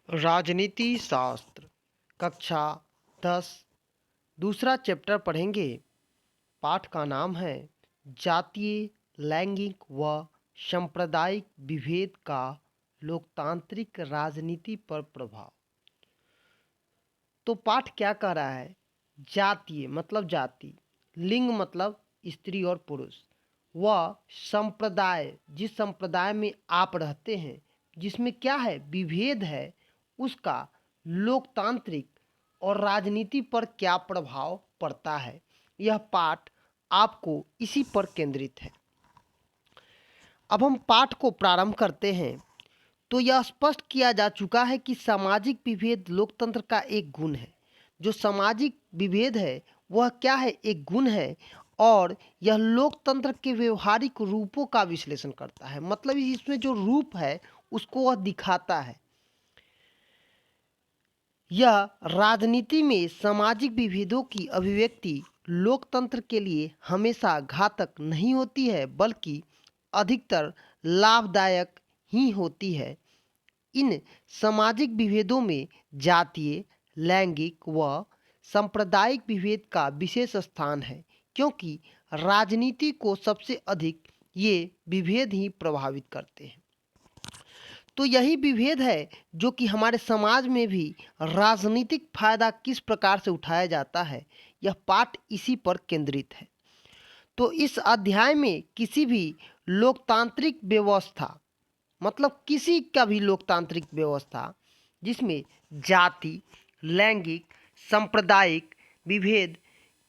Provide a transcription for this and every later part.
राजनीति शास्त्र कक्षा 10 दूसरा चैप्टर पढ़ेंगे। पाठ का नाम है जातीय, लैंगिक व सांप्रदायिक विभेद का लोकतांत्रिक राजनीति पर प्रभाव। तो पाठ क्या कह रहा है? जातीय मतलब जाति, लिंग मतलब स्त्री और पुरुष, व संप्रदाय जिस संप्रदाय में आप रहते हैं, जिसमें क्या है विभेद है, उसका लोकतांत्रिक और राजनीति पर क्या प्रभाव पड़ता है। यह पाठ आपको इसी पर केंद्रित है। अब हम पाठ को प्रारंभ करते हैं। तो यह स्पष्ट किया जा चुका है कि सामाजिक विभेद लोकतंत्र का एक गुण है। जो सामाजिक विभेद है वह क्या है? एक गुण है, और यह लोकतंत्र के व्यवहारिक रूपों का विश्लेषण करता है। मतलब इसमें जो रूप है उसको वह दिखाता है। यह राजनीति में सामाजिक विभेदों की अभिव्यक्ति लोकतंत्र के लिए हमेशा घातक नहीं होती है, बल्कि अधिकतर लाभदायक ही होती है। इन सामाजिक विभेदों में जातीय, लैंगिक व सांप्रदायिक विभेद का विशेष स्थान है, क्योंकि राजनीति को सबसे अधिक ये विभेद ही प्रभावित करते हैं। तो यही विभेद है जो कि हमारे समाज में भी राजनीतिक फायदा किस प्रकार से उठाया जाता है, यह पाठ इसी पर केंद्रित है। तो इस अध्याय में किसी भी लोकतांत्रिक व्यवस्था, मतलब किसी का भी लोकतांत्रिक व्यवस्था जिसमें जाति, लैंगिक, सांप्रदायिक विभेद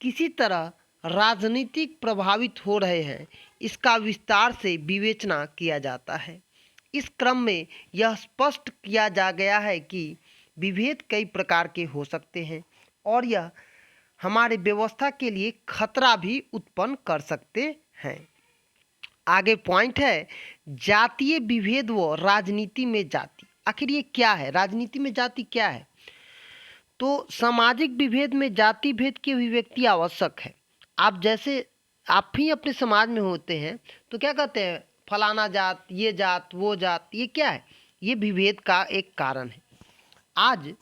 किसी तरह राजनीतिक प्रभावित हो रहे हैं, इसका विस्तार से विवेचना किया जाता है। इस क्रम में यह स्पष्ट किया जा गया है कि विभेद कई प्रकार के हो सकते हैं, और यह हमारे व्यवस्था के लिए खतरा भी उत्पन्न कर सकते हैं। आगे पॉइंट है जातीय विभेद व राजनीति में जाति। आखिर ये क्या है? राजनीति में जाति क्या है? तो सामाजिक विभेद में जाति भेद की अभिव्यक्ति आवश्यक है। आप जैसे आप ही अपने समाज में होते हैं तो क्या कहते हैं? फलाना जात, ये जात, वो जात, ये क्या है? ये विभेद का एक कारण है। आज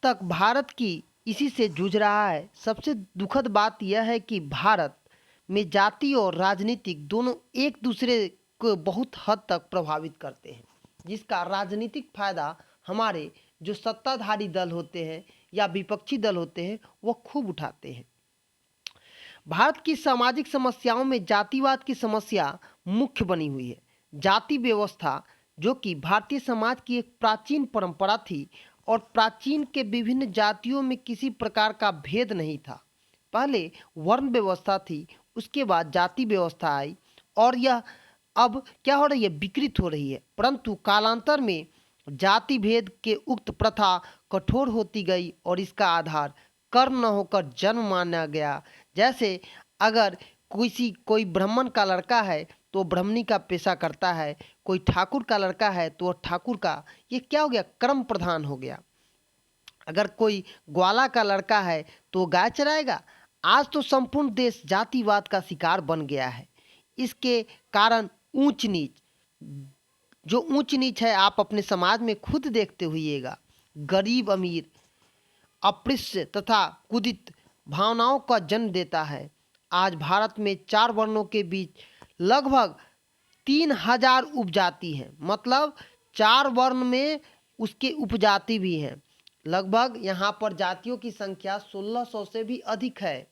तक भारत की इसी से जूझ रहा है। सबसे दुखद बात यह है कि भारत में जाति और राजनीतिक दोनों एक दूसरे को बहुत हद तक प्रभावित करते हैं, जिसका राजनीतिक फायदा हमारे जो सत्ताधारी दल होते हैं या विपक्षी दल होते हैं वो खूब उठाते हैं। भारत की सामाजिक समस्याओं में जातिवाद की समस्या मुख्य बनी हुई है। जाति व्यवस्था जो कि भारतीय समाज की एक प्राचीन परंपरा थी, और प्राचीन के विभिन्न जातियों में किसी प्रकार का भेद नहीं था। पहले वर्ण व्यवस्था थी, उसके बाद जाति व्यवस्था आई, और यह अब क्या हो रही है? विकृत हो रही है। परंतु कालांतर में जाति भेद के उक्त प्रथा कठोर होती गई, और इसका आधार कर्म न होकर जन्म माना गया। जैसे अगर कोई ब्राह्मण का लड़का है तो ब्राह्मणी का पेशा करता है, कोई ठाकुर का लड़का है तो वह ठाकुर का, ये क्या हो गया? कर्म प्रधान हो गया। अगर कोई ग्वाला का लड़का है तो गाय चराएगा। आज तो संपूर्ण देश जातिवाद का शिकार बन गया है। इसके कारण ऊंच नीच, जो ऊंच नीच है आप अपने समाज में खुद देखते हुइएगा। गरीब अमीर, अस्पृश्य तथा कुदित भावनाओं का जन्म देता है। आज भारत में 4 वर्णों के बीच लगभग 3000 उपजाति हैं। मतलब 4 वर्ण में उसके उपजाति भी हैं। लगभग यहाँ पर जातियों की संख्या 1600 से भी अधिक है।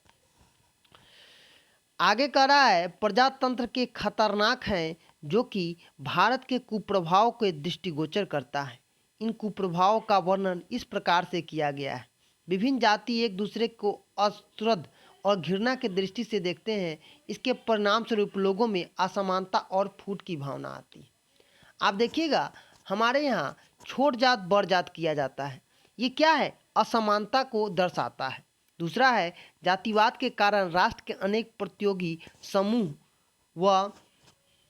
आगे कह रहा है प्रजातंत्र के खतरनाक हैं, जो कि भारत के कुप्रभाव के दृष्टिगोचर करता है। इन कुप्रभावों का वर्णन इस प्रकार से किया गया है। विभिन्न जाति एक दूसरे को अश्रद्ध और घृणा के दृष्टि से देखते हैं। इसके परिणाम स्वरूप लोगों में असमानता और फूट की भावना आती है। आप देखिएगा हमारे यहाँ छोट जात बड़ जात किया जाता है। ये क्या है? असमानता को दर्शाता है। दूसरा है जातिवाद के कारण राष्ट्र के अनेक प्रतियोगी समूह व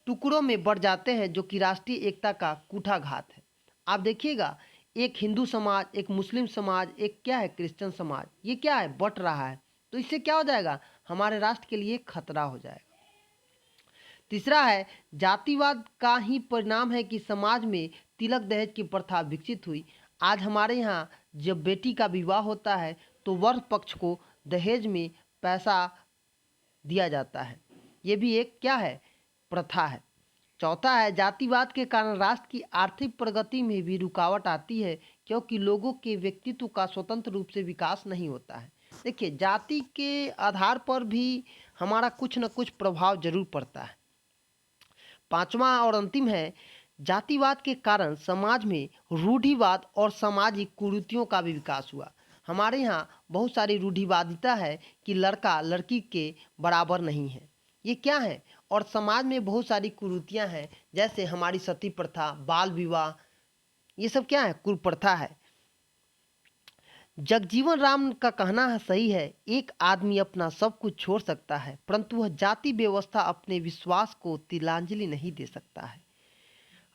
टुकड़ों में बढ़ जाते हैं, जो कि राष्ट्रीय एकता का कूठाघात है। आप देखिएगा एक हिंदू समाज, एक मुस्लिम समाज, एक क्या है क्रिश्चियन समाज, ये क्या है? बट रहा है। तो इससे क्या हो जाएगा? हमारे राष्ट्र के लिए खतरा हो जाएगा। तीसरा है जातिवाद का ही परिणाम है कि समाज में तिलक दहेज की प्रथा विकसित हुई। आज हमारे यहाँ जब बेटी का विवाह होता है तो वर पक्ष को दहेज में पैसा दिया जाता है। ये भी एक क्या है, प्रथा है। चौथा है, जातिवाद के कारण राष्ट्र की आर्थिक प्रगति में भी रुकावट आती है, क्योंकि लोगों के व्यक्तित्व का स्वतंत्र रूप से विकास नहीं होता है। देखिए, जाति के आधार पर भी हमारा कुछ न कुछ प्रभाव जरूर पड़ता है। पांचवा और अंतिम है, जातिवाद के कारण समाज में रूढ़िवाद और सामाजिक कुरीतियों का भी विकास हुआ। हमारे यहाँ बहुत सारी रूढ़िवादिता है कि लड़का लड़की के बराबर नहीं है, ये क्या है। और समाज में बहुत सारी कुरीतियाँ हैं, जैसे हमारी सती प्रथा, बाल विवाह, ये सब क्या है, कुप्रथा है। जगजीवन राम का कहना है सही है, एक आदमी अपना सब कुछ छोड़ सकता है, परंतु वह जाति व्यवस्था अपने विश्वास को तिलांजलि नहीं दे सकता है।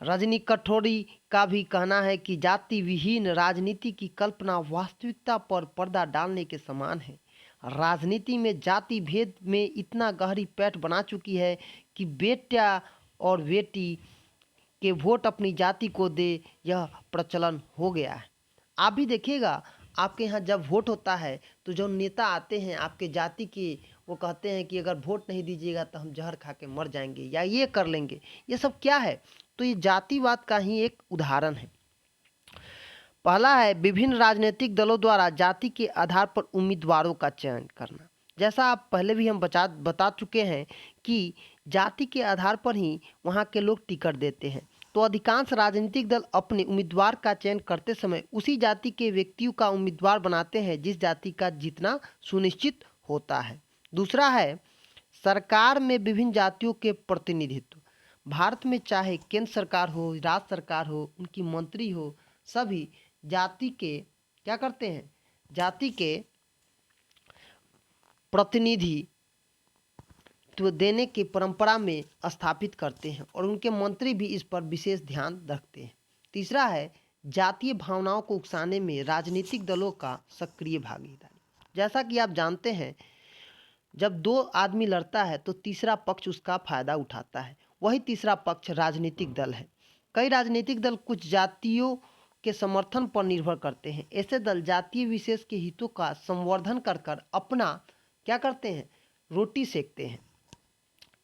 रजनी कठोरी का भी कहना है कि जाति विहीन राजनीति की कल्पना वास्तविकता पर पर्दा डालने के समान है। राजनीति में जाति भेद में इतना गहरी पैठ बना चुकी है कि बेटा और बेटी के वोट अपनी जाति को दे, यह प्रचलन हो गया है। आप भी देखिएगा, आपके यहाँ जब वोट होता है तो जो नेता आते हैं आपके जाति के, वो कहते हैं कि अगर वोट नहीं दीजिएगा तो हम जहर खा के मर जाएंगे या ये कर लेंगे। ये सब क्या है, तो ये जातिवाद का ही एक उदाहरण है। पहला है, विभिन्न राजनीतिक दलों द्वारा जाति के आधार पर उम्मीदवारों का चयन करना। जैसा आप पहले भी हम बता चुके हैं कि जाति के आधार पर ही वहाँ के लोग टिकट देते हैं। तो अधिकांश राजनीतिक दल अपने उम्मीदवार का चयन करते समय उसी जाति के व्यक्तियों का उम्मीदवार बनाते हैं जिस जाति का जीतना सुनिश्चित होता है। दूसरा है, सरकार में विभिन्न जातियों के प्रतिनिधित्व। भारत में चाहे केंद्र सरकार हो, राज्य सरकार हो, उनकी मंत्री हो, सभी जाति के क्या करते हैं, जाति के प्रतिनिधि तो देने की परंपरा में स्थापित करते हैं और उनके मंत्री भी इस पर विशेष ध्यान रखते हैं। तीसरा है, जातीय भावनाओं को उकसाने में राजनीतिक दलों का सक्रिय भागीदारी। जैसा कि आप जानते हैं, जब दो आदमी लड़ता है तो तीसरा पक्ष उसका फायदा उठाता है, वही तीसरा पक्ष राजनीतिक दल है। कई राजनीतिक दल कुछ जातियों के समर्थन पर निर्भर करते हैं। ऐसे दल जातीय विशेष के हितों का संवर्धन कर अपना क्या करते हैं, रोटी सेकते हैं।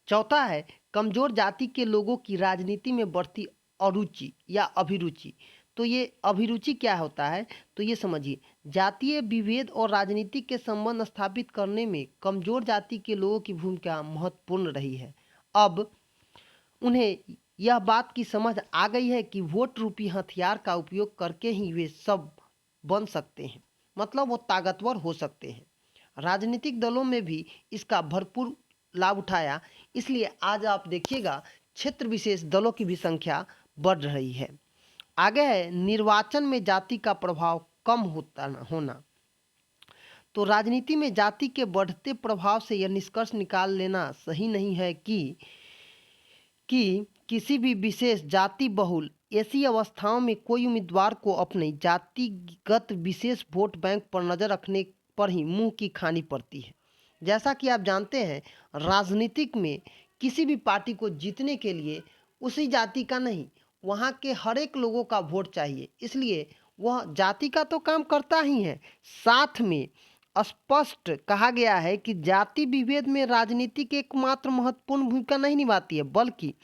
चौथा है, कमजोर जाति के लोगों की राजनीति में बढ़ती अरुचि या अभिरुचि। तो ये अभिरुचि क्या होता है, तो ये समझिए, जातीय विभेद और राजनीति के संबंध स्थापित करने में कमजोर जाति के लोगों की भूमिका महत्वपूर्ण रही है। अब उन्हें यह बात की समझ आ गई है कि वोट रूपी हथियार का उपयोग करके ही वे सब बन सकते हैं, मतलब वो ताकतवर हो सकते हैं। राजनीतिक दलों में भी इसका भरपूर लाभ उठाया, इसलिए आज आप देखिएगा क्षेत्र विशेष दलों की भी संख्या बढ़ रही है। आगे है, निर्वाचन में जाति का प्रभाव कम होना। तो राजनीति में जाति के बढ़ते प्रभाव से यह निष्कर्ष निकाल लेना सही नहीं है कि किसी भी विशेष जाति बहुल ऐसी अवस्थाओं में कोई उम्मीदवार को अपने जातिगत विशेष वोट बैंक पर नजर रखने पर ही मुंह की खानी पड़ती है। जैसा कि आप जानते हैं, राजनीतिक में किसी भी पार्टी को जीतने के लिए उसी जाति का नहीं, वहाँ के हर एक लोगों का वोट चाहिए, इसलिए वह जाति का तो काम करता ही है, साथ में स्पष्ट कहा गया है कि जाति विभेद में राजनीति की एकमात्र महत्वपूर्ण भूमिका नहीं निभाती है, बल्कि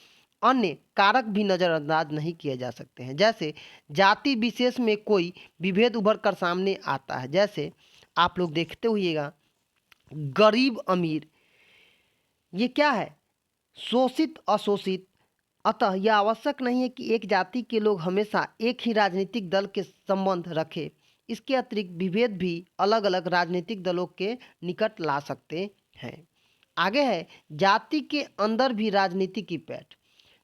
अन्य कारक भी नज़रअंदाज नहीं किए जा सकते हैं। जैसे जाति विशेष में कोई विभेद उभर कर सामने आता है, जैसे आप लोग देखते होइएगा, गरीब अमीर, ये क्या है, शोषित अशोषित। अतः यह आवश्यक नहीं है कि एक जाति के लोग हमेशा एक ही राजनीतिक दल के संबंध रखें। इसके अतिरिक्त विभेद भी अलग अलग राजनीतिक दलों के निकट ला सकते हैं। आगे है, जाति के अंदर भी राजनीति की पैठ।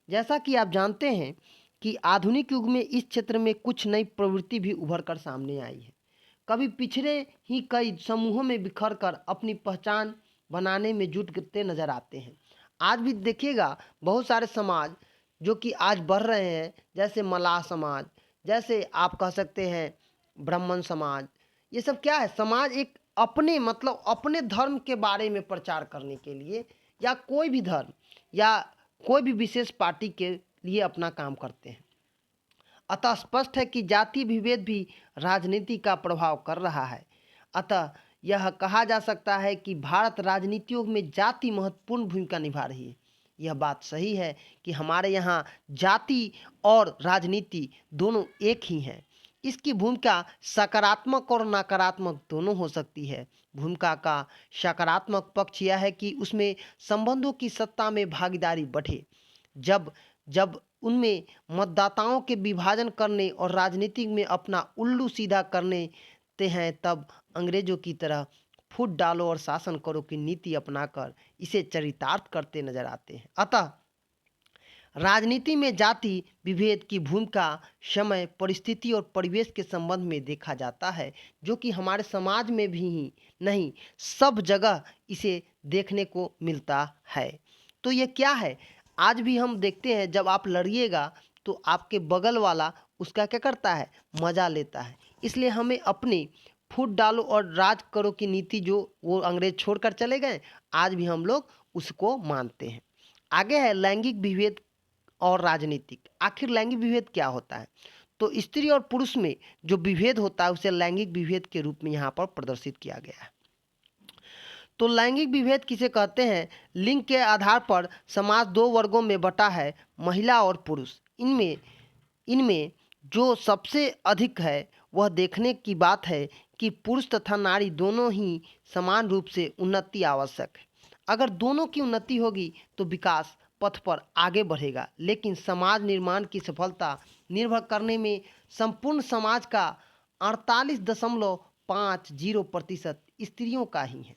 जैसा कि आप जानते हैं कि आधुनिक युग में इस क्षेत्र में कुछ नई प्रवृत्ति भी उभर कर सामने आई है। कभी पिछड़े ही कई समूहों में बिखर कर अपनी पहचान बनाने में जुटते नजर आते हैं। आज भी देखिएगा, बहुत सारे समाज जो कि आज बढ़ रहे हैं, जैसे मलाह समाज, जैसे आप कह सकते हैं ब्राह्मण समाज, ये सब क्या है, समाज एक अपने मतलब अपने धर्म के बारे में प्रचार करने के लिए या कोई भी धर्म या कोई भी विशेष पार्टी के लिए अपना काम करते हैं। अतः स्पष्ट है कि जाति विभेद भी राजनीति का प्रभाव कर रहा है। अतः यह कहा जा सकता है कि भारत राजनीतियों में जाति महत्वपूर्ण भूमिका निभा रही है। यह बात सही है कि हमारे यहाँ जाति और राजनीति दोनों एक ही हैं। इसकी भूमिका सकारात्मक और नकारात्मक दोनों हो सकती है। भूमिका का सकारात्मक पक्ष यह है कि उसमें संबंधों की सत्ता में भागीदारी बढ़े। जब जब उनमें मतदाताओं के विभाजन करने और राजनीति में अपना उल्लू सीधा करने ते हैं, तब अंग्रेजों की तरह फूट डालो और शासन करो की नीति अपनाकर इसे चरितार्थ करते नजर आते हैं। अतः राजनीति में जाति विभेद की भूमिका समय, परिस्थिति और परिवेश के संबंध में देखा जाता है, जो कि हमारे समाज में भी ही नहीं, सब जगह इसे देखने को मिलता है। तो ये क्या है, आज भी हम देखते हैं, जब आप लड़िएगा तो आपके बगल वाला उसका क्या करता है, मजा लेता है। इसलिए हमें अपनी फूट डालो और राज करो की नीति जो वो अंग्रेज छोड़कर चले गए, आज भी हम लोग उसको मानते हैं। आगे है लैंगिक विभेद और राजनीतिक। आखिर लैंगिक विभेद क्या होता है? तो स्त्री और पुरुष में जो विभेद होता है उसे लैंगिक विभेद के रूप में यहाँ पर प्रदर्शित किया गया है। तो लैंगिक विभेद किसे कहते हैं? लिंग के आधार पर समाज दो वर्गों में बटा है, महिला और पुरुष। इनमें इनमें जो सबसे अधिक है वह देखने की बात है कि पुरुष तथा नारी दोनों ही समान रूप से उन्नति आवश्यक है। अगर दोनों की उन्नति होगी तो विकास पथ पर आगे बढ़ेगा, लेकिन समाज निर्माण की सफलता निर्भर करने में संपूर्ण समाज का 48.50% स्त्रियों का ही है।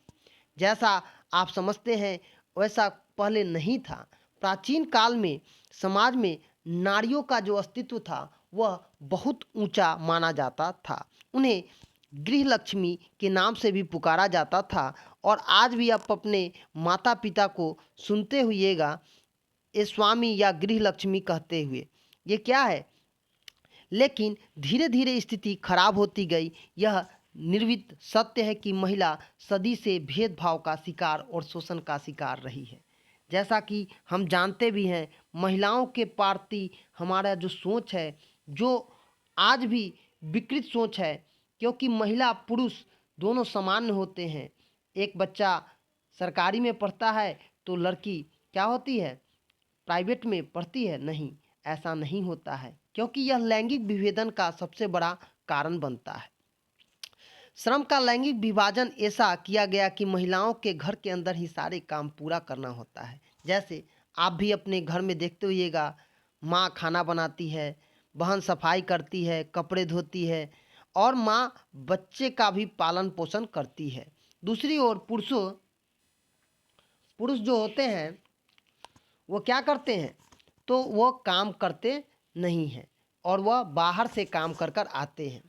जैसा आप समझते हैं वैसा पहले नहीं था। प्राचीन काल में समाज में नारियों का जो अस्तित्व था वह बहुत ऊंचा माना जाता था। उन्हें गृह लक्ष्मी के नाम से भी पुकारा जाता था, और आज भी आप अपने माता पिता को सुनते हुएगा ये स्वामी या गृह लक्ष्मी कहते हुए। ये क्या है? लेकिन धीरे धीरे स्थिति खराब होती गई। यह निर्वित सत्य है कि महिला सदी से भेदभाव का शिकार और शोषण का शिकार रही है। जैसा कि हम जानते भी हैं, महिलाओं के प्रति हमारा जो सोच है, जो आज भी विकृत सोच है, क्योंकि महिला पुरुष दोनों समान होते हैं। एक बच्चा सरकारी में पढ़ता है तो लड़की क्या होती है, प्राइवेट में पढ़ती है? नहीं, ऐसा नहीं होता है, क्योंकि यह लैंगिक विभेदन का सबसे बड़ा कारण बनता है। श्रम का लैंगिक विभाजन ऐसा किया गया कि महिलाओं के घर के अंदर ही सारे काम पूरा करना होता है। जैसे आप भी अपने घर में देखते होइएगा, माँ खाना बनाती है, बहन सफाई करती है, कपड़े धोती है, और माँ बच्चे का भी पालन पोषण करती है। दूसरी ओर पुरुष जो होते हैं वो क्या करते हैं? तो वो काम करते नहीं हैं, और वह बाहर से काम कर कर आते हैं।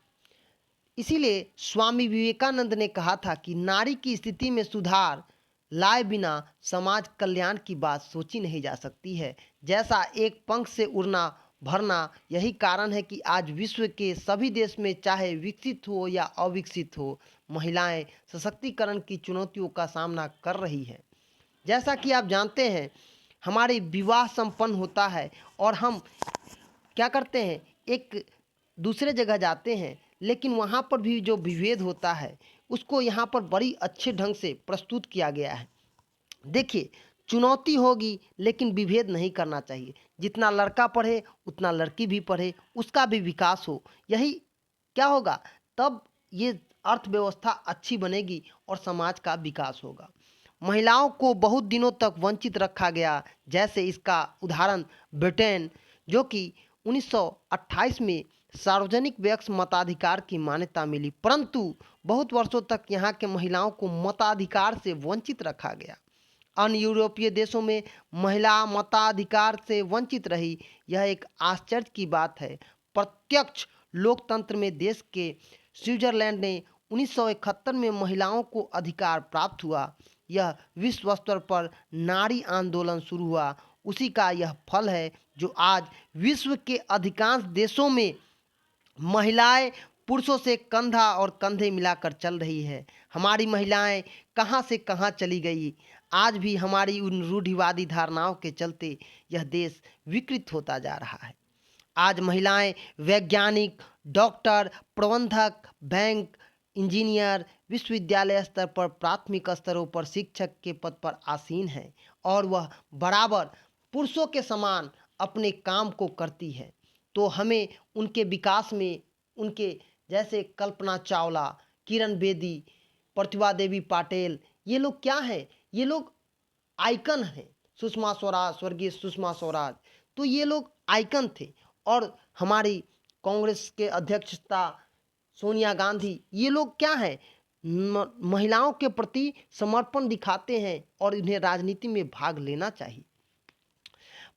इसीलिए स्वामी विवेकानंद ने कहा था कि नारी की स्थिति में सुधार लाए बिना समाज कल्याण की बात सोची नहीं जा सकती है। जैसा एक पंख से उड़ना भरना, यही कारण है कि आज विश्व के सभी देश में, चाहे विकसित हो या अविकसित हो, महिलाएं सशक्तिकरण की चुनौतियों का सामना कर रही है। जैसा कि आप जानते हैं, हमारे विवाह संपन्न होता है और हम क्या करते हैं, एक दूसरे जगह जाते हैं, लेकिन वहाँ पर भी जो विभेद होता है उसको यहाँ पर बड़ी अच्छे ढंग से प्रस्तुत किया गया है। देखिए, चुनौती होगी लेकिन विभेद नहीं करना चाहिए। जितना लड़का पढ़े उतना लड़की भी पढ़े, उसका भी विकास हो। यही क्या होगा, तब ये अर्थव्यवस्था अच्छी बनेगी और समाज का विकास होगा। महिलाओं को बहुत दिनों तक वंचित रखा गया। जैसे इसका उदाहरण ब्रिटेन, जो कि 1928 में सार्वजनिक व्यक्ति मताधिकार की मान्यता मिली, परंतु बहुत वर्षों तक यहाँ के महिलाओं को मताधिकार से वंचित रखा गया। अन्य यूरोपीय देशों में महिला मताधिकार से वंचित रही। यह एक आश्चर्य की बात है। प्रत्यक्ष लोकतंत्र में देश के स्विट्जरलैंड ने 1971 में महिलाओं को अधिकार प्राप्त हुआ। यह विश्व स्तर पर नारी आंदोलन शुरू हुआ। उसी का यह फल है जो आज विश्व के अधिकांश देशों में महिलाएं पुरुषों से कंधा और कंधे मिलाकर चल रही है। हमारी महिलाएं कहां से कहां चली गई। आज भी हमारी उन रूढ़िवादी धारणाओं के चलते यह देश विकृत होता जा रहा है। आज महिलाएं वैज्ञानिक, डॉक्टर, प्रबंधक, बैंक, इंजीनियर, विश्वविद्यालय स्तर पर प्राथमिक स्तरों पर शिक्षक के पद पर आसीन हैं और वह बराबर पुरुषों के समान अपने काम को करती है। तो हमें उनके विकास में उनके जैसे कल्पना चावला, किरण बेदी, प्रतिभा देवी पाटिल, ये लोग क्या हैं? ये लोग आइकन हैं। सुषमा स्वराज, स्वर्गीय सुषमा स्वराज, तो ये लोग आइकन थे। और हमारी कांग्रेस के अध्यक्षता सोनिया गांधी, ये लोग क्या है? महिलाओं के प्रति समर्पण दिखाते हैं और इन्हें राजनीति में भाग लेना चाहिए।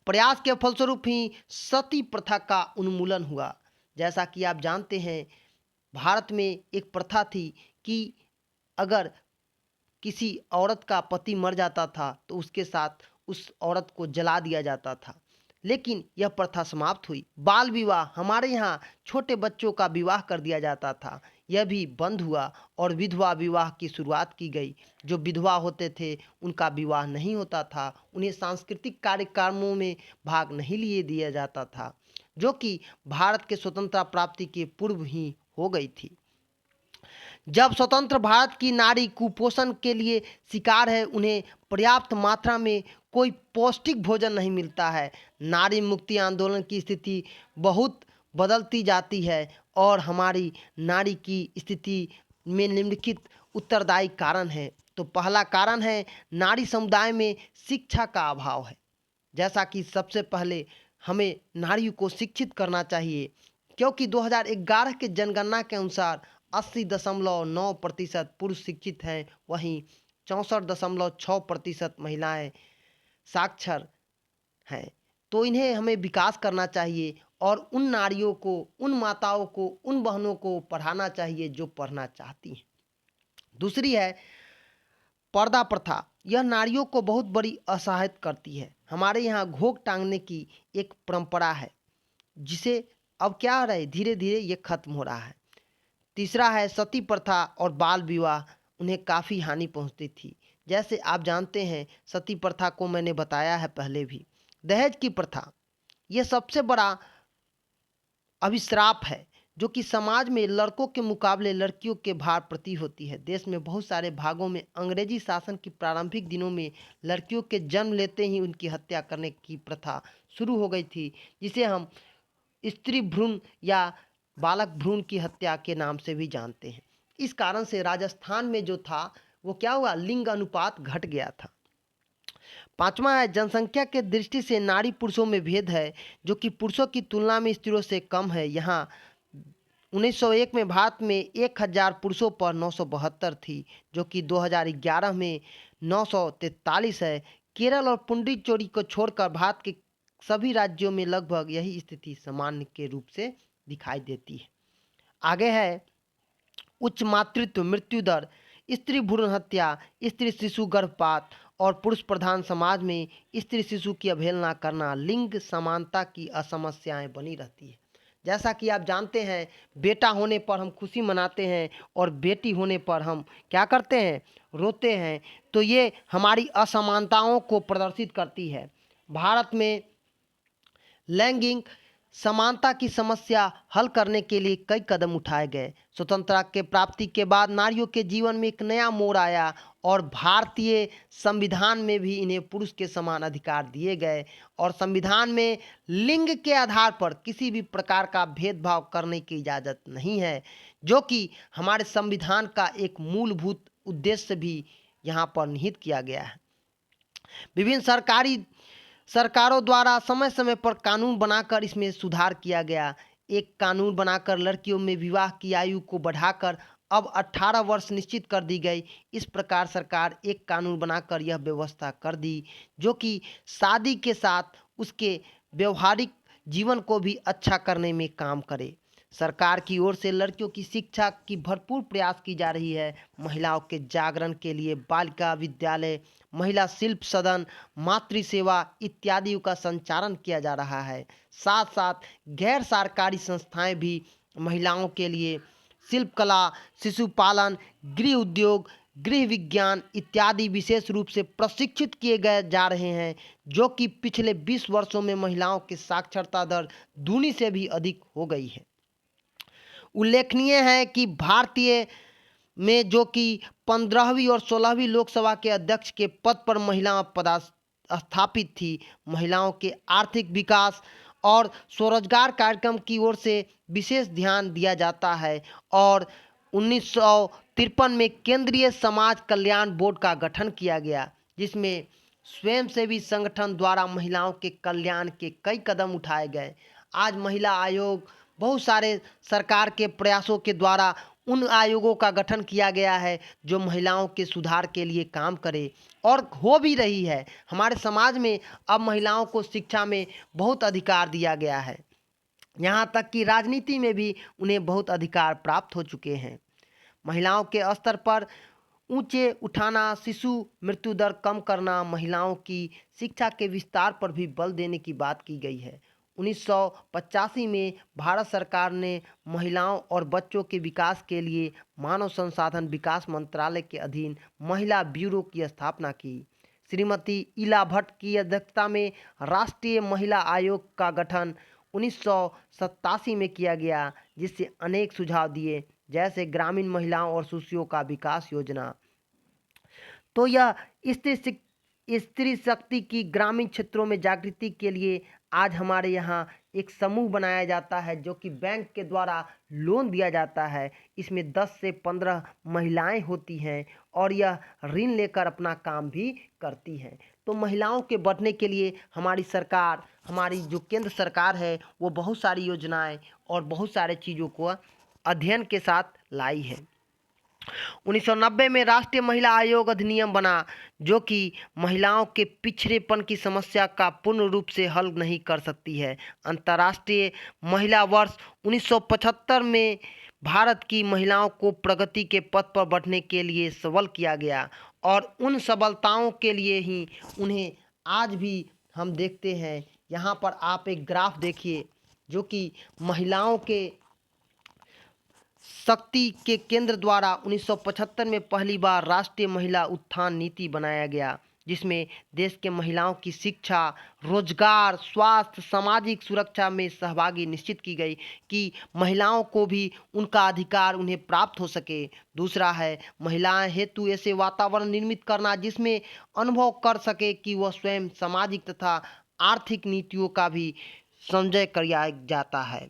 प्रयास के फलस्वरूप ही सती प्रथा का उन्मूलन हुआ। जैसा कि आप जानते हैं, भारत में एक प्रथा थी कि अगर किसी औरत का पति मर जाता था तो उसके साथ उस औरत को जला दिया जाता था, लेकिन यह प्रथा समाप्त हुई। बाल विवाह, हमारे यहाँ छोटे बच्चों का विवाह कर दिया जाता था, यह भी बंद हुआ और विधवा विवाह की शुरुआत की गई। जो विधवा होते थे उनका विवाह नहीं होता था, उन्हें सांस्कृतिक कार्यक्रमों में भाग नहीं लिए दिया जाता था, जो कि भारत के स्वतंत्रता प्राप्ति के पूर्व ही हो गई थी। जब स्वतंत्र भारत की नारी कुपोषण के लिए शिकार है, उन्हें पर्याप्त मात्रा में कोई पौष्टिक भोजन नहीं मिलता है। नारी मुक्ति आंदोलन की स्थिति बहुत बदलती जाती है और हमारी नारी की स्थिति में निम्नलिखित उत्तरदायी कारण है। तो पहला कारण है नारी समुदाय में शिक्षा का अभाव है। जैसा कि सबसे पहले हमें नारियों को शिक्षित करना चाहिए, क्योंकि 2011 के जनगणना के अनुसार 80.9% पुरुष शिक्षित हैं, वहीं 64.6% महिलाएं साक्षर हैं। तो इन्हें हमें विकास करना चाहिए और उन नारियों को, उन माताओं को, उन बहनों को पढ़ाना चाहिए जो पढ़ना चाहती हैं। दूसरी है पर्दा प्रथा। यह नारियों को बहुत बड़ी असहायता करती है। हमारे यहाँ घोग टांगने की एक परंपरा है, जिसे अब क्या हो रहा है, धीरे धीरे ये खत्म हो रहा है। तीसरा है सती प्रथा और बाल विवाह, उन्हें काफ़ी हानि पहुंचती थी। जैसे आप जानते हैं, सती प्रथा को मैंने बताया है पहले भी। दहेज की प्रथा, ये सबसे बड़ा अभिश्राप है, जो कि समाज में लड़कों के मुकाबले लड़कियों के भार प्रति होती है। देश में बहुत सारे भागों में अंग्रेजी शासन की प्रारंभिक दिनों में लड़कियों के जन्म लेते ही उनकी हत्या करने की प्रथा शुरू हो गई थी, जिसे हम स्त्री भ्रूण या बालक भ्रूण की हत्या के नाम से भी जानते हैं। इस कारण से राजस्थान में जो था वो क्या हुआ, लिंग अनुपात घट गया था। पांचवा है जनसंख्या के दृष्टि से नारी पुरुषों में भेद है, जो कि पुरुषों की तुलना में स्त्रियों से कम है। यहाँ 1901 में भारत में 1000 पुरुषों पर 972 थी, जो कि 2011 में 943 है। केरल और पुडुचेरी को छोड़कर भारत के सभी राज्यों में लगभग यही स्थिति सामान्य के रूप से दिखाई देती है। आगे है उच्च मातृत्व मृत्यु दर, स्त्री भ्रूण हत्या, स्त्री शिशु गर्भपात और पुरुष प्रधान समाज में स्त्री शिशु की अवहेलना करना, लिंग समानता की असमस्याएं बनी रहती है। जैसा कि आप जानते हैं, बेटा होने पर हम खुशी मनाते हैं और बेटी होने पर हम क्या करते हैं, रोते हैं। तो ये हमारी असमानताओं को प्रदर्शित करती है। भारत में लैंगिक समानता की समस्या हल करने के लिए कई कदम उठाए गए। स्वतंत्रता के प्राप्ति के बाद नारियों के जीवन में एक नया मोड़ आया और भारतीय संविधान में भी इन्हें पुरुष के समान अधिकार दिए गए और संविधान में लिंग के आधार पर किसी भी प्रकार का भेदभाव करने की इजाज़त नहीं है, जो कि हमारे संविधान का एक मूलभूत उद्देश्य भी यहाँ पर निहित किया गया है। विभिन्न सरकारों द्वारा समय समय पर कानून बनाकर इसमें सुधार किया गया। एक कानून बनाकर लड़कियों में विवाह की आयु को बढ़ाकर अब 18 वर्ष निश्चित कर दी गई। इस प्रकार सरकार एक कानून बनाकर यह व्यवस्था कर दी, जो कि शादी के साथ उसके व्यवहारिक जीवन को भी अच्छा करने में काम करे। सरकार की ओर से लड़कियों की शिक्षा की भरपूर प्रयास की जा रही है। महिलाओं के जागरण के लिए बालिका विद्यालय, महिला शिल्प सदन, मातृ सेवा इत्यादि का संचालन किया जा रहा है। साथ साथ गैर सरकारी संस्थाएं भी महिलाओं के लिए शिल्प कला, शिशु पालन, गृह उद्योग, गृह विज्ञान इत्यादि विशेष रूप से प्रशिक्षित किए गए जा रहे हैं, जो कि पिछले 20 वर्षों में महिलाओं की साक्षरता दर दूनी से भी अधिक हो गई है। उल्लेखनीय है कि भारतीय में जो कि 15वीं और 16वीं लोकसभा के अध्यक्ष के पद पर महिला पदस्थापित थी। महिलाओं के आर्थिक विकास और स्वरोजगार कार्यक्रम की ओर से विशेष ध्यान दिया जाता है और 1953 में केंद्रीय समाज कल्याण बोर्ड का गठन किया गया, जिसमें स्वयंसेवी संगठन द्वारा महिलाओं के कल्याण के कई कदम उठाए गए। आज महिला आयोग बहुत सारे सरकार के प्रयासों के द्वारा उन आयोगों का गठन किया गया है जो महिलाओं के सुधार के लिए काम करे, और हो भी रही है। हमारे समाज में अब महिलाओं को शिक्षा में बहुत अधिकार दिया गया है, यहाँ तक कि राजनीति में भी उन्हें बहुत अधिकार प्राप्त हो चुके हैं। महिलाओं के स्तर पर ऊंचे उठाना, शिशु मृत्यु दर कम करना, महिलाओं की शिक्षा के विस्तार पर भी बल देने की बात की गई है। 1985 में भारत सरकार ने महिलाओं और बच्चों के विकास के लिए मानव संसाधन विकास मंत्रालय के अधीन महिला ब्यूरो की स्थापना की। श्रीमती इला भट्ट की अध्यक्षता में राष्ट्रीय महिला आयोग का गठन 1987 में किया गया, जिससे अनेक सुझाव दिए, जैसे ग्रामीण महिलाओं और शिशुओं का विकास योजना। तो यह स्त्री शक्ति की ग्रामीण क्षेत्रों में जागृति के लिए आज हमारे यहाँ एक समूह बनाया जाता है, जो कि बैंक के द्वारा लोन दिया जाता है। इसमें 10 से 15 महिलाएं होती हैं और यह ऋण लेकर अपना काम भी करती हैं। तो महिलाओं के बढ़ने के लिए हमारी सरकार, हमारी जो केंद्र सरकार है, वो बहुत सारी योजनाएं और बहुत सारे चीज़ों को अध्ययन के साथ लाई है। 1990 में राष्ट्रीय महिला आयोग अधिनियम बना, जो कि महिलाओं के पिछड़ेपन की समस्या का पूर्ण रूप से हल नहीं कर सकती है। अंतर्राष्ट्रीय महिला वर्ष 1975 में भारत की महिलाओं को प्रगति के पथ पर बढ़ने के लिए सबल किया गया, और उन सबलताओं के लिए ही उन्हें आज भी हम देखते हैं। यहाँ पर आप एक ग्राफ देखिए, जो कि महिलाओं के शक्ति के केंद्र द्वारा 1975 में पहली बार राष्ट्रीय महिला उत्थान नीति बनाया गया, जिसमें देश के महिलाओं की शिक्षा, रोजगार, स्वास्थ्य, सामाजिक सुरक्षा में सहभागी निश्चित की गई कि महिलाओं को भी उनका अधिकार उन्हें प्राप्त हो सके। दूसरा है महिलाएं हेतु ऐसे वातावरण निर्मित करना जिसमें अनुभव कर सके कि वह स्वयं सामाजिक तथा आर्थिक नीतियों का भी संजय किया जाता है।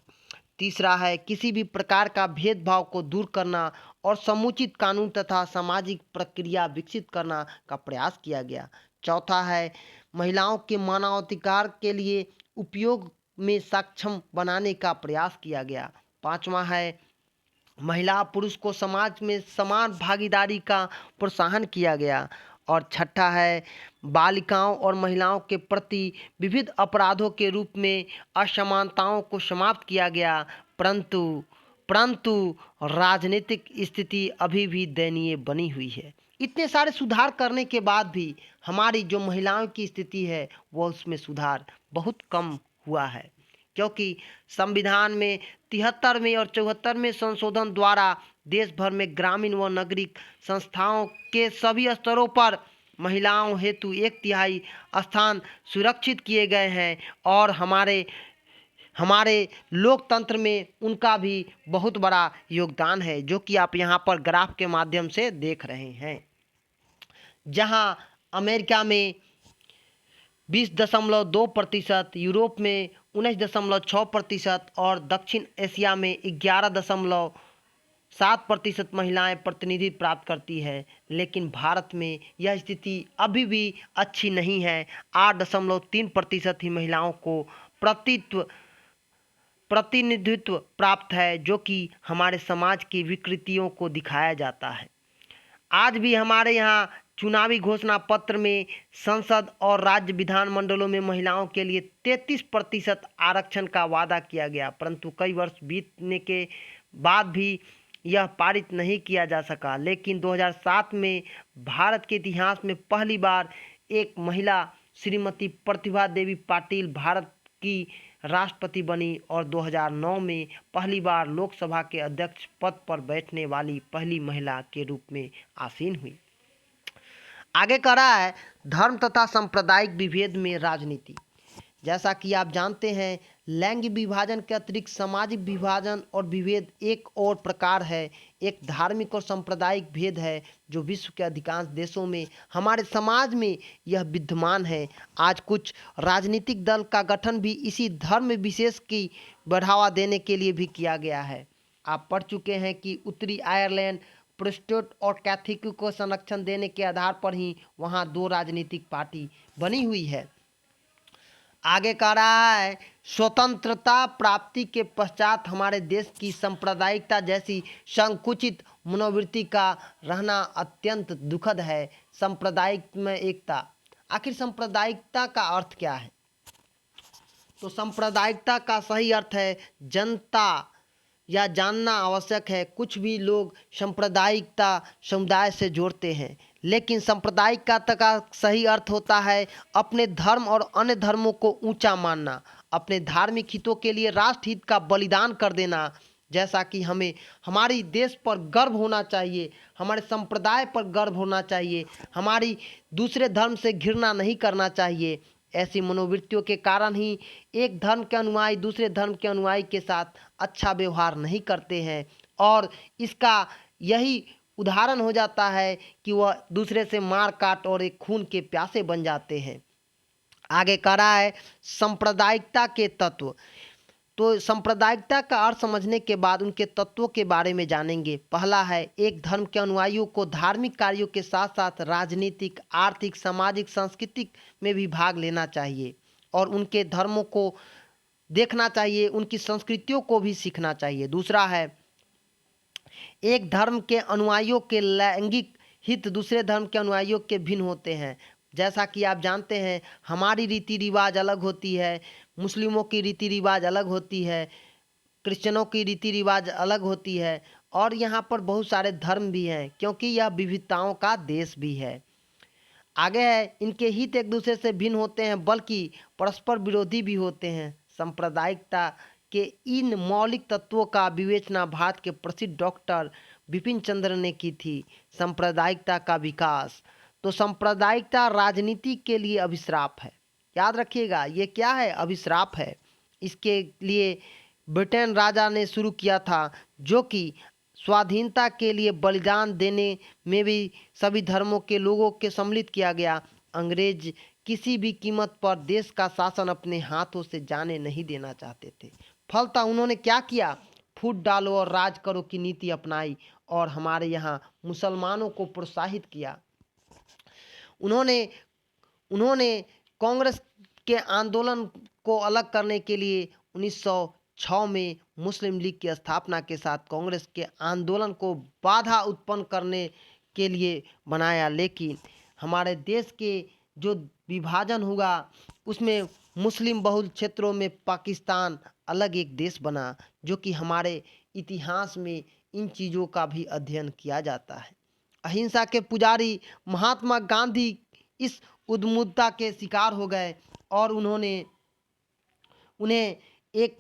तीसरा है किसी भी प्रकार का भेदभाव को दूर करना और समुचित कानून तथा सामाजिक प्रक्रिया विकसित करना का प्रयास किया गया। चौथा है महिलाओं के मानवाधिकार के लिए उपयोग में सक्षम बनाने का प्रयास किया गया। पांचवा है महिला पुरुष को समाज में समान भागीदारी का प्रोत्साहन किया गया। और छठा है बालिकाओं और महिलाओं के प्रति विविध अपराधों के रूप में असमानताओं को समाप्त किया गया, परंतु राजनीतिक स्थिति अभी भी दयनीय बनी हुई है। इतने सारे सुधार करने के बाद भी हमारी जो महिलाओं की स्थिति है वो उसमें सुधार बहुत कम हुआ है, क्योंकि संविधान में 73वें और 74वें संशोधन द्वारा देश भर में ग्रामीण व नगरीय संस्थाओं के सभी स्तरों पर महिलाओं हेतु 1/3 स्थान सुरक्षित किए गए हैं, और हमारे लोकतंत्र में उनका भी बहुत बड़ा योगदान है, जो कि आप यहाँ पर ग्राफ के माध्यम से देख रहे हैं। जहाँ अमेरिका में 20.2%, यूरोप में 19.6% और दक्षिण एशिया में 11.7% महिलाएं प्रतिनिधित्व प्राप्त करती है, लेकिन भारत में यह स्थिति अभी भी अच्छी नहीं है। 8.3% ही महिलाओं को प्रतिनिधित्व प्राप्त है, जो कि हमारे समाज की विकृतियों को दिखाया जाता है। आज भी हमारे यहाँ चुनावी घोषणा पत्र में संसद और राज्य विधानमंडलों में महिलाओं के लिए 33% आरक्षण का वादा किया गया, परंतु कई वर्ष बीतने के बाद भी यह पारित नहीं किया जा सका। लेकिन 2007 में भारत के इतिहास में पहली बार एक महिला श्रीमती प्रतिभा देवी पाटिल भारत की राष्ट्रपति बनी और 2009 में पहली बार लोकसभा के अध्यक्ष पद पर बैठने वाली पहली महिला के रूप में आसीन हुई। आगे कह रहा है धर्म तथा सांप्रदायिक विभेद में राजनीति। जैसा कि आप जानते हैं, लैंगिक विभाजन के अतिरिक्त सामाजिक विभाजन और विभेद एक और प्रकार है। एक धार्मिक और सांप्रदायिक भेद है जो विश्व के अधिकांश देशों में, हमारे समाज में यह विद्यमान है। आज कुछ राजनीतिक दल का गठन भी इसी धर्म विशेष की बढ़ावा देने के लिए भी किया गया है। आप पढ़ चुके हैं कि उत्तरी आयरलैंड प्रोटेस्टेंट और कैथोलिक को संरक्षण देने के आधार पर ही वहाँ 2 राजनीतिक पार्टी बनी हुई है। आगे कह रहा है स्वतंत्रता प्राप्ति के पश्चात हमारे देश की सांप्रदायिकता जैसी संकुचित मनोवृत्ति का रहना अत्यंत दुखद है। सांप्रदायिक में एकता, आखिर सांप्रदायिकता का अर्थ क्या है? तो सांप्रदायिकता का सही अर्थ है जनता या जानना आवश्यक है। कुछ भी लोग सांप्रदायिकता समुदाय से जोड़ते हैं, लेकिन सांप्रदायिकता का सही अर्थ होता है अपने धर्म और अन्य धर्मों को ऊंचा मानना, अपने धार्मिक हितों के लिए राष्ट्र हित का बलिदान कर देना। जैसा कि हमें हमारी देश पर गर्व होना चाहिए, हमारे संप्रदाय पर गर्व होना चाहिए, हमारी दूसरे धर्म से घृणा नहीं करना चाहिए। ऐसी मनोवृत्तियों के कारण ही एक धर्म के अनुयायी दूसरे धर्म के अनुयायी के साथ अच्छा व्यवहार नहीं करते हैं, और इसका यही उदाहरण हो जाता है कि वह दूसरे से मार काट और एक खून के प्यासे बन जाते हैं। आगे कह रहा है सांप्रदायिकता के तत्व। तो सांप्रदायिकता का अर्थ समझने के बाद उनके तत्वों के बारे में जानेंगे। पहला है एक धर्म के अनुयायियों को धार्मिक कार्यों के साथ साथ राजनीतिक, आर्थिक, सामाजिक, सांस्कृतिक में भी भाग लेना चाहिए और उनके धर्मों को देखना चाहिए, उनकी संस्कृतियों को भी सीखना चाहिए। दूसरा है एक धर्म के अनुयायियों के लैंगिक हित दूसरे धर्म के अनुयायियों के भिन्न होते हैं। जैसा कि आप जानते हैं हमारी रीति रिवाज अलग होती है, मुस्लिमों की रीति रिवाज अलग होती है, क्रिश्चियनों की रीति रिवाज अलग होती है, और यहाँ पर बहुत सारे धर्म भी हैं क्योंकि यह विविधताओं का देश भी है। आगे है इनके हित एक दूसरे से भिन्न होते हैं बल्कि परस्पर विरोधी भी होते हैं। सांप्रदायिकता के इन मौलिक तत्वों का विवेचना भारत के प्रसिद्ध डॉक्टर बिपिन चंद्र ने की थी। सांप्रदायिकता का विकास। तो सांप्रदायिकता राजनीति के लिए अभिश्राप है। याद रखिएगा ये क्या है? अभिश्राप है। इसके लिए ब्रिटेन राजा ने शुरू किया था, जो कि स्वाधीनता के लिए बलिदान देने में भी सभी धर्मों के लोगों के सम्मिलित किया गया। अंग्रेज किसी भी कीमत पर देश का शासन अपने हाथों से जाने नहीं देना चाहते थे। फलतः उन्होंने क्या किया? फूट डालो और राज करो की नीति अपनाई और हमारे यहाँ मुसलमानों को प्रोत्साहित किया। उन्होंने कांग्रेस के आंदोलन को अलग करने के लिए 1906 में मुस्लिम लीग की स्थापना के साथ कांग्रेस के आंदोलन को बाधा उत्पन्न करने के लिए बनाया। लेकिन हमारे देश के जो विभाजन हुआ उसमें मुस्लिम बहुल क्षेत्रों में पाकिस्तान अलग एक देश बना, जो कि हमारे इतिहास में इन चीज़ों का भी अध्ययन किया जाता है। अहिंसा के पुजारी महात्मा गांधी इस उद्मुद्दता के शिकार हो गए और उन्हें एक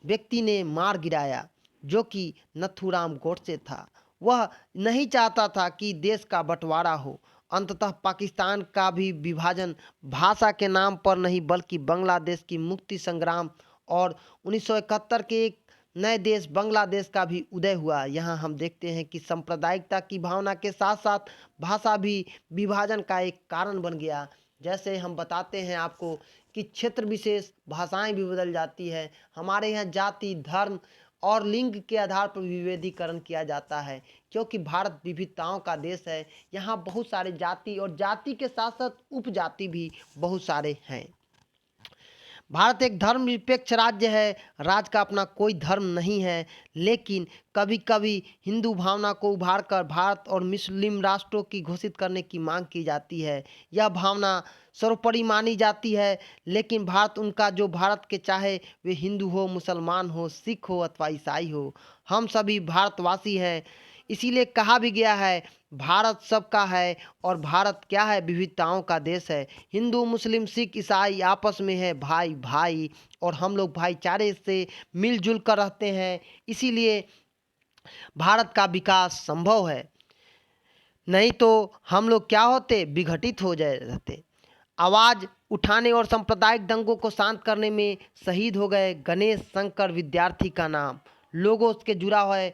व्यक्ति ने मार गिराया जो कि नथुराम गोडसे था। वह नहीं चाहता था कि देश का बंटवारा हो। अंततः पाकिस्तान का भी विभाजन भाषा के नाम पर नहीं बल्कि बांग्लादेश की मुक्ति संग्राम और 1971 के एक नए देश बांग्लादेश का भी उदय हुआ। यहाँ हम देखते हैं कि सांप्रदायिकता की भावना के साथ साथ भाषा भी विभाजन का एक कारण बन गया। जैसे हम बताते हैं आपको कि क्षेत्र विशेष भाषाएं भी बदल जाती है। हमारे यहाँ जाति, धर्म और लिंग के आधार पर विभेदीकरण किया जाता है क्योंकि भारत विविधताओं का देश है। यहाँ बहुत सारे जाति और जाति के साथ साथ उपजाति भी बहुत सारे हैं। भारत एक धर्मनिरपेक्ष राज्य है। राज्य का अपना कोई धर्म नहीं है, लेकिन कभी कभी हिंदू भावना को उभारकर भारत और मुस्लिम राष्ट्रों की घोषित करने की मांग की जाती है। यह भावना सर्वोपरि मानी जाती है, लेकिन भारत उनका जो भारत के चाहे वे हिंदू हो, मुसलमान हो, सिख हो अथवा ईसाई हो, हम सभी भारतवासी हैं। इसीलिए कहा भी गया है भारत सबका है और भारत क्या है, विविधताओं का देश है। हिंदू मुस्लिम सिख ईसाई आपस में है भाई भाई, और हम लोग भाईचारे से मिलजुल कर रहते हैं। इसीलिए भारत का विकास संभव है, नहीं तो हम लोग क्या होते, विघटित हो जाए रहते। आवाज़ उठाने और सांप्रदायिक दंगों को शांत करने में शहीद हो गए गणेश शंकर विद्यार्थी का नाम लोगों से जुड़ा हुआ है।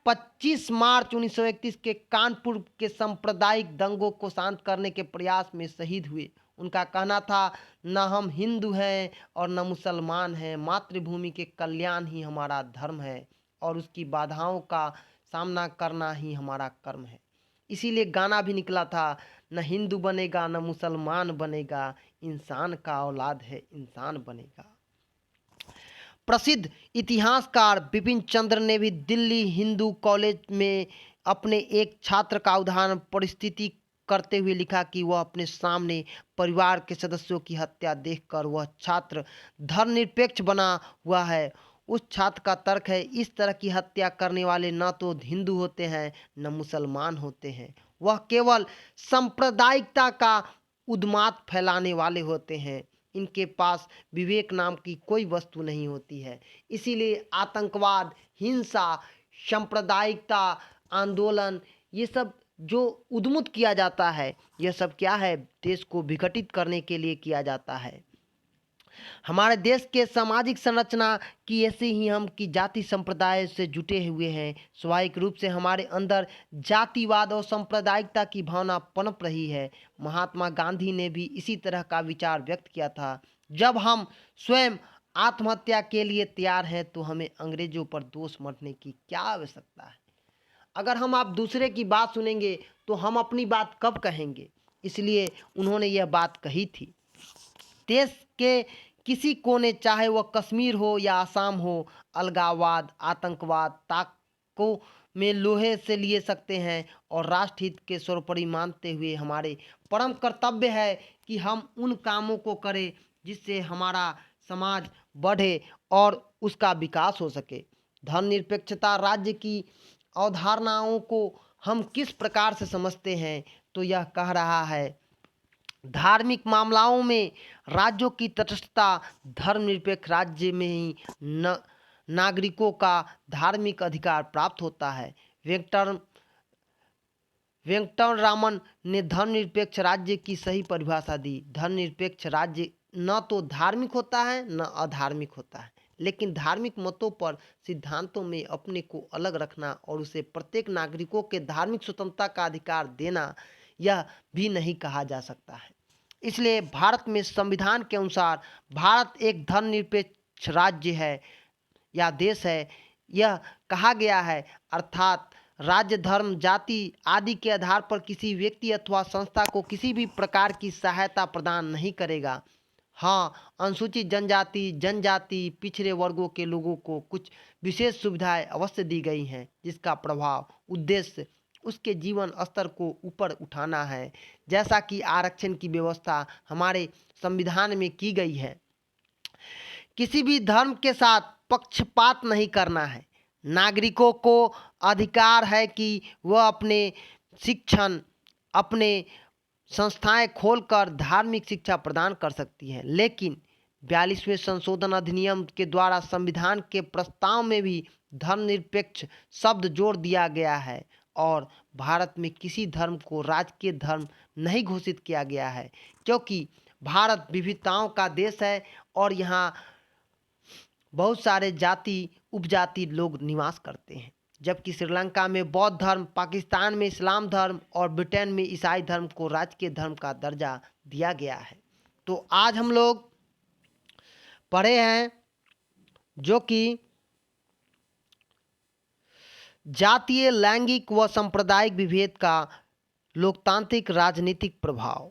25 मार्च 1931 के कानपुर के सांप्रदायिक दंगों को शांत करने के प्रयास में शहीद हुए। उनका कहना था, न हम हिंदू हैं और न मुसलमान हैं, मातृभूमि के कल्याण ही हमारा धर्म है और उसकी बाधाओं का सामना करना ही हमारा कर्म है। इसीलिए गाना भी निकला था, न हिंदू बनेगा न मुसलमान बनेगा, इंसान का औलाद है इंसान बनेगा। प्रसिद्ध इतिहासकार बिपिन चंद्र ने भी दिल्ली हिंदू कॉलेज में अपने एक छात्र का उदाहरण परिस्थिति करते हुए लिखा कि वह अपने सामने परिवार के सदस्यों की हत्या देखकर वह छात्र धर्मनिरपेक्ष बना हुआ है। उस छात्र का तर्क है, इस तरह की हत्या करने वाले न तो हिंदू होते हैं न मुसलमान होते हैं, वह केवल सांप्रदायिकता का उन्माद फैलाने वाले होते हैं। इनके पास विवेक नाम की कोई वस्तु नहीं होती है। इसीलिए आतंकवाद, हिंसा, सांप्रदायिकता आंदोलन, ये सब जो उद्मुत किया जाता है, यह सब क्या है, देश को विघटित करने के लिए किया जाता है। हमारे देश के सामाजिक संरचना की ऐसे ही हम कि जाति संप्रदाय से जुटे हुए हैं। स्वाभाविक रूप से हमारे अंदर जातिवाद और सांप्रदायिकता की भावना पनप रही है। महात्मा गांधी ने भी इसी तरह का विचार व्यक्त किया था। जब हम स्वयं आत्महत्या के लिए तैयार हैं तो हमें अंग्रेजों पर दोष मढ़ने की क्या आवश्यकता है। अगर हम आप दूसरे की बात सुनेंगे तो हम अपनी बात कब कहेंगे। इसलिए उन्होंने यह बात कही थी। देश के किसी कोने, चाहे वह कश्मीर हो या आसाम हो, अलगाववाद आतंकवाद ताकों में लोहे से लिए सकते हैं और राष्ट्रहित के सर्वोपरि मानते हुए हमारे परम कर्तव्य है कि हम उन कामों को करें जिससे हमारा समाज बढ़े और उसका विकास हो सके। धर्मनिरपेक्षता राज्य की अवधारणाओं को हम किस प्रकार से समझते हैं, तो यह कह रहा है, धार्मिक मामलों में राज्यों की तटस्थता, धर्मनिरपेक्ष राज्य में ही नागरिकों का धार्मिक अधिकार प्राप्त होता है। वेंकटरामन ने धर्मनिरपेक्ष राज्य की सही परिभाषा दी। धर्मनिरपेक्ष राज्य न तो धार्मिक होता है न अधार्मिक होता है, लेकिन धार्मिक मतों पर सिद्धांतों में अपने को अलग रखना और उसे प्रत्येक नागरिकों के धार्मिक स्वतंत्रता का अधिकार देना, यह भी नहीं कहा जा सकता है। इसलिए भारत में संविधान के अनुसार भारत एक धर्मनिरपेक्ष राज्य है या देश है, यह कहा गया है। अर्थात राज्य धर्म जाति आदि के आधार पर किसी व्यक्ति अथवा संस्था को किसी भी प्रकार की सहायता प्रदान नहीं करेगा। हाँ, अनुसूचित जनजाति पिछड़े वर्गों के लोगों को कुछ विशेष सुविधाएं अवश्य दी गई हैं, जिसका प्रभाव उद्देश्य उसके जीवन स्तर को ऊपर उठाना है, जैसा कि आरक्षण की व्यवस्था हमारे संविधान में की गई है। किसी भी धर्म के साथ पक्षपात नहीं करना है। नागरिकों को अधिकार है कि वह अपने शिक्षण, अपने संस्थाएं खोलकर धार्मिक शिक्षा प्रदान कर सकती हैं, लेकिन 42वें संशोधन अधिनियम के द्वारा संविधान के प्रस्ताव में भी धर्मनिरपेक्ष शब्द जोड़ दिया गया है और भारत में किसी धर्म को राजकीय धर्म नहीं घोषित किया गया है, क्योंकि भारत विविधताओं का देश है और यहाँ बहुत सारे जाति उपजाति लोग निवास करते हैं। जबकि श्रीलंका में बौद्ध धर्म, पाकिस्तान में इस्लाम धर्म और ब्रिटेन में ईसाई धर्म को राजकीय धर्म का दर्जा दिया गया है। तो आज हम लोग पढ़े हैं जो कि जातीय, लैंगिक व सांप्रदायिक विभेद का लोकतांत्रिक राजनीतिक प्रभाव।